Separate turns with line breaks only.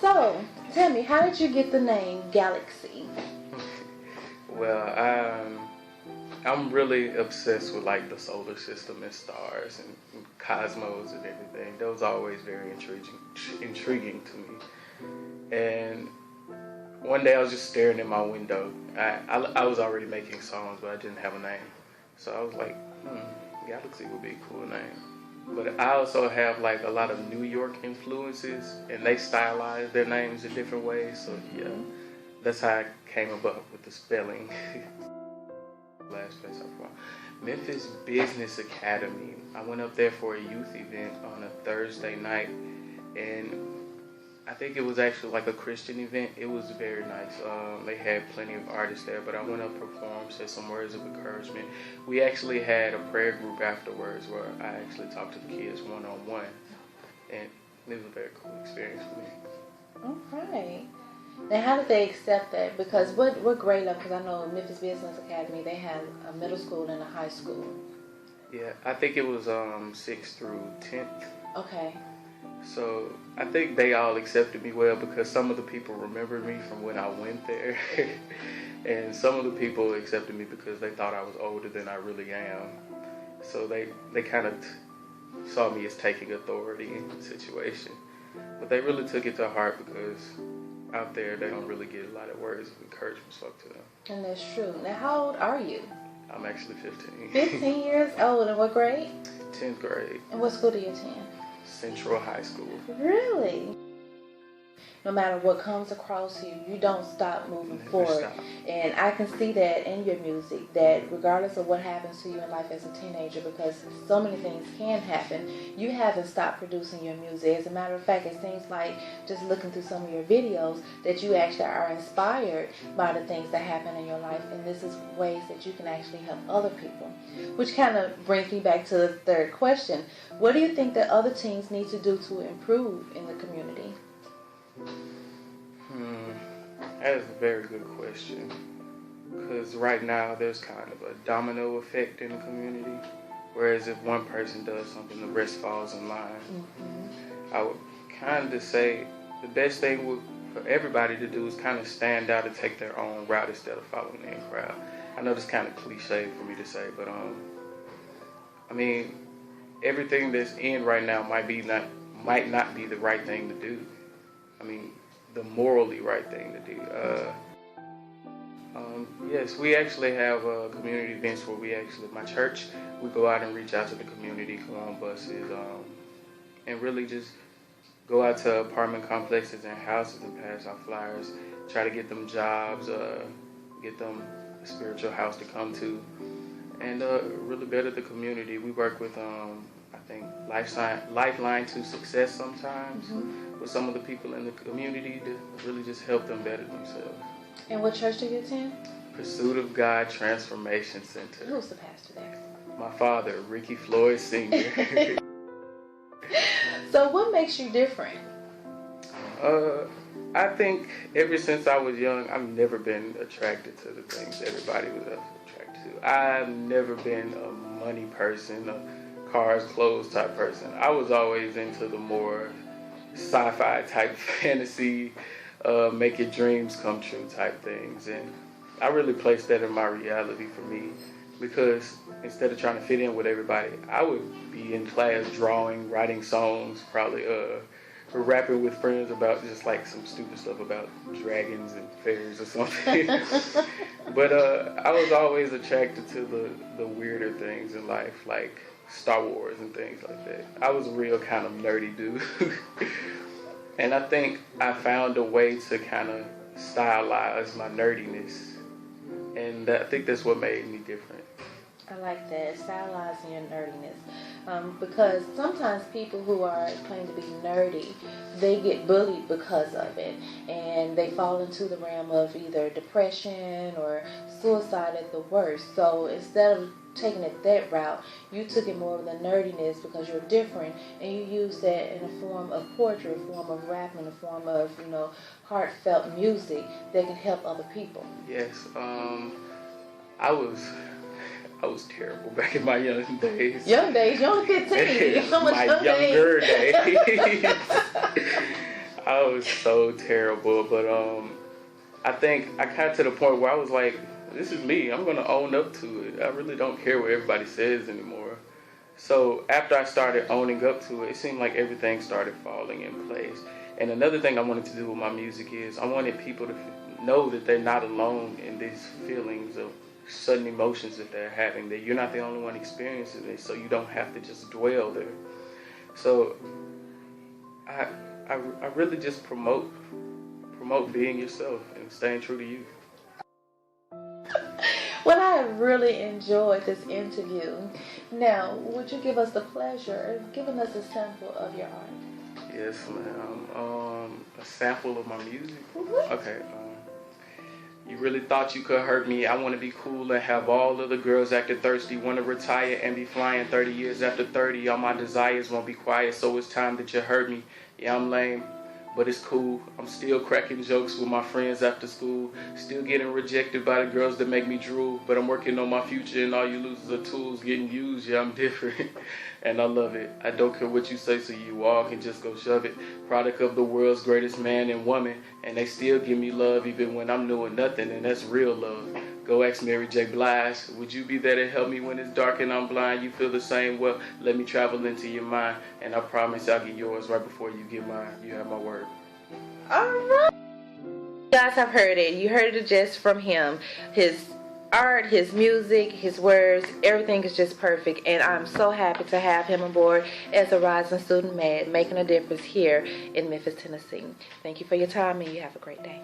So, tell me, how did you get the name Galeksy?
Well, I'm really obsessed with like the solar system and stars and cosmos and everything. That was always very intriguing to me. And one day I was just staring in my window. I was already making songs, but I didn't have a name. So I was like, Galeksy would be a cool name. But I also have like a lot of New York influences, and they stylize their names in different ways. So yeah, that's how I came about with the spelling. Last place I'm from, Memphis Business Academy. I went up there for a youth event on a Thursday night, and I think it was actually like a Christian event. It was very nice. They had plenty of artists there, but I went up, performed, said some words of encouragement. We actually had a prayer group afterwards where I actually talked to the kids one-on-one, and it was a very cool experience for me.
All right. Now, how did they accept that? Because what grade level? Because I know Memphis Business Academy, they had a middle school and a high school.
Yeah, I think it was 6th through 10th.
Okay.
So I think they all accepted me well because some of the people remember me from when I went there. And some of the people accepted me because they thought I was older than I really am. So they kind of saw me as taking authority in the situation. But they really took it to heart because out there they don't really get a lot of words of encouragement spoke to them.
And that's true. Now, how old are you?
I'm actually 15.
15 years old. And what grade?
10th grade.
And what school do you attend?
Central High School.
Really? No matter what comes across you, you don't stop moving forward.
Stop.
And I can see that in your music, that regardless of what happens to you in life as a teenager, because so many things can happen, you haven't stopped producing your music. As a matter of fact, it seems like, just looking through some of your videos, that you actually are inspired by the things that happen in your life, and this is ways that you can actually help other people. Which kind of brings me back to the third question. What do you think that other teens need to do to improve in the community?
That is a very good question. Because right now there's kind of a domino effect in the community. Whereas if one person does something, the rest falls in line. I would kind of say the best thing for everybody to do is kind of stand out and take their own route instead of following the in-crowd. I know this is kind of cliche for me to say, but I mean, everything that's in right now might not be the right thing to do. I mean, the morally right thing to do. Yes, we actually have community events where my church, we go out and reach out to the community, go on buses, and really just go out to apartment complexes and houses and pass out flyers, try to get them jobs, get them a spiritual house to come to, and really better the community. We work with, I think, Lifeline to Success sometimes, with some of the people in the community to really just help them better themselves.
And what church do you attend?
Pursuit of God Transformation Center.
Who's the pastor there?
My father, Ricky Floyd Sr.
So what makes you different?
I think ever since I was young, I've never been attracted to the things everybody was attracted to. I've never been a money person, a cars, clothes type person. I was always into the more sci-fi type fantasy, make your dreams come true type things. And I really placed that in my reality for me, because instead of trying to fit in with everybody, I would be in class drawing, writing songs, probably rapping with friends about just like some stupid stuff about dragons and fairies or something. But I was always attracted to the weirder things in life, like Star Wars and things like that. I was a real kind of nerdy dude. And I think I found a way to kind of stylize my nerdiness. And I think that's what made me different.
I like that, stylizing your nerdiness. Because sometimes people who are claimed to be nerdy, they get bullied because of it. And they fall into the realm of either depression or suicide at the worst. So instead of taking it that route, you took it more of the nerdiness because you're different, and you used that in a form of poetry, a form of rap, in a form of, heartfelt music that can help other people.
Yes, I was terrible back in my young days.
Young days? You're only 15.
My younger days. I was so terrible, but I think I got to the point where I was like, this is me. I'm gonna own up to it. I really don't care what everybody says anymore. So after I started owning up to it, it seemed like everything started falling in place. And another thing I wanted to do with my music is I wanted people to know that they're not alone in these feelings of sudden emotions that they're having, that you're not the only one experiencing it, so you don't have to just dwell there. So I really just promote being yourself and staying true to you.
Well, I have really enjoyed this interview. Now, would you give us the pleasure of giving us a sample of your art?
Yes, ma'am. A sample of my music?
Mm-hmm.
Okay. You really thought you could hurt me. I want to be cool and have all of the girls acting thirsty. Want to retire and be flying 30 years after 30. All my desires won't be quiet, so it's time that you hurt me. Yeah, I'm lame, but it's cool. I'm still cracking jokes with my friends after school. Still getting rejected by the girls that make me drool. But I'm working on my future, and all you losers are tools getting used. Yeah, I'm different, and I love it. I don't care what you say, so you all can just go shove it. Product of the world's greatest man and woman, and they still give me love even when I'm doing nothing, and that's real love. Go ask Mary J. Blige. Would you be there to help me when it's dark and I'm blind? You feel the same? Well, let me travel into your mind, and I promise I'll get yours right before you get mine. You have my word.
All right. You guys have heard it. You heard it just from him. His art, his music, his words, everything is just perfect. And I'm so happy to have him aboard as a rising student med, making a difference here in Memphis, Tennessee. Thank you for your time, and you have a great day.